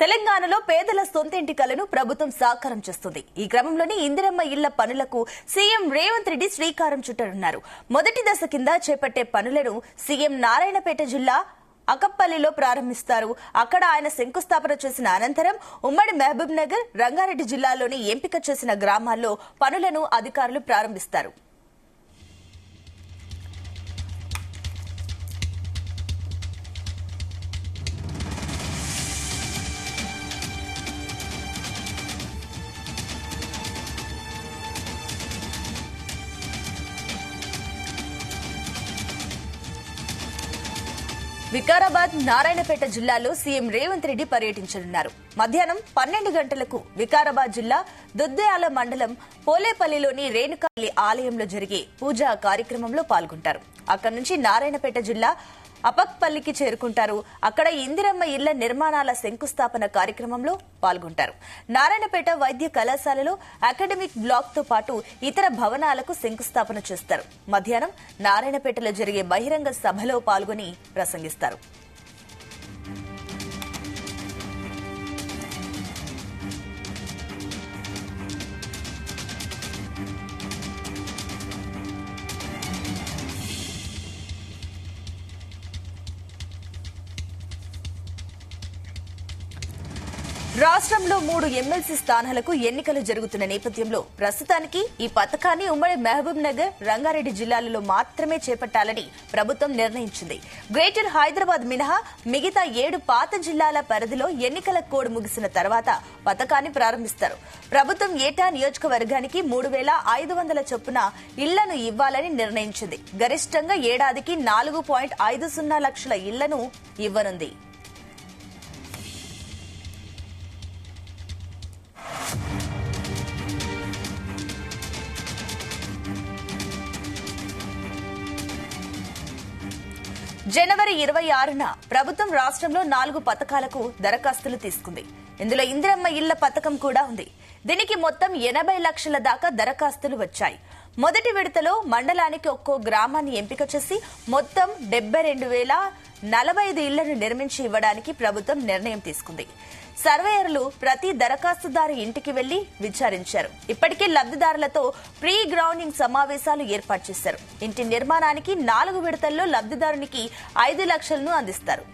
తెలంగాణలో పేదల సొంతింటి కలను ప్రభుత్వం సాకారం చేస్తుంది. ఈ క్రమంలోనే ఇందిరమ్మ ఇళ్ల పనులకు సీఎం రేవంత్ రెడ్డి శ్రీకారం చుట్టనున్నారు. మొదటి దశ కింద చేపట్టే పనులను సీఎం నారాయణపేట జిల్లా అకప్పల్లిలో ప్రారంభిస్తారు. అక్కడ ఆయన శంకుస్థాపన చేసిన అనంతరం ఉమ్మడి మహబూబ్ నగర్, రంగారెడ్డి జిల్లాలోని ఎంపిక చేసిన గ్రామాల్లో పనులను అధికారులు ప్రారంభిస్తారు. వికారాబాద్, నారాయణపేట జిల్లాలో సీఎం రేవంత్ రెడ్డి పర్యటించనున్నారు. మధ్యాహ్నం 12 గంటలకు వికారాబాద్ జిల్లా దుద్దేయాల మండలం పోలేపల్లిలోని రేణుకాళి ఆలయంలో జరిగే పూజా కార్యక్రమంలో పాల్గొంటారు. అక్కడి నుంచి నారాయణపేట జిల్లా అపక్పల్లికి చేరుకుంటారు. అక్కడ ఇందిరమ్మ ఇళ్ల నిర్మాణాల శంకుస్థాపన కార్యక్రమంలో పాల్గొంటారు. నారాయణపేట వైద్య కళాశాలలో అకాడమిక్ బ్లాక్ తో పాటు ఇతర భవనాలకు శంకుస్థాపన చేస్తారు. మధ్యాహ్నం నారాయణపేటలో జరిగే బహిరంగ సభలో పాల్గొని ప్రసంగిస్తారు. రాష్ట్రంలో 3 ఎమ్మెల్సీ స్థానాలకు ఎన్నికలు జరుగుతున్న నేపథ్యంలో ప్రస్తుతానికి ఈ పథకాన్ని ఉమ్మడి మహబూబ్ నగర్, రంగారెడ్డి జిల్లాలలో మాత్రమే చేపట్టాలని ప్రభుత్వం నిర్ణయించింది. గ్రేటర్ హైదరాబాద్ మినహా మిగతా 7 పాత జిల్లాల పరిధిలో ఎన్నికల కోడ్ ముగిసిన తర్వాత పథకాన్ని ప్రారంభిస్తారు. ప్రభుత్వం ఏటా నియోజకవర్గానికి 3,500 చొప్పున ఇళ్లను ఇవ్వాలని నిర్ణయించింది. గరిష్టంగా ఏడాదికి 4.50 లక్షల ఇళ్లను ఇవ్వనుంది. జనవరి 26న ప్రభుత్వం రాష్ట్రంలో 4 పథకాలకు దరఖాస్తులు తీసుకుంది. ఇందులో ఇందిరమ్మ ఇళ్ల పథకం కూడా ఉంది. దీనికి మొత్తం 80 లక్షల దాకా దరఖాస్తులు వచ్చాయి. మొదటి విడతలో మండలానికి ఒక్కో గ్రామాన్ని ఎంపిక చేసి మొత్తం 72,045 ఇళ్లను నిర్మించి ఇవ్వడానికి ప్రభుత్వం నిర్ణయం తీసుకుంది. సర్వేయర్లు ప్రతి దరఖాస్తుదారు ఇంటికి వెళ్లి విచారించారు. ఇప్పటికే లబ్దిదారులతో ప్రీ గ్రౌండింగ్ సమావేశాలు ఏర్పాటు చేశారు. ఇంటి నిర్మాణానికి 4 విడతల్లో లబ్దిదారునికి 5 లక్షలను అందిస్తారు.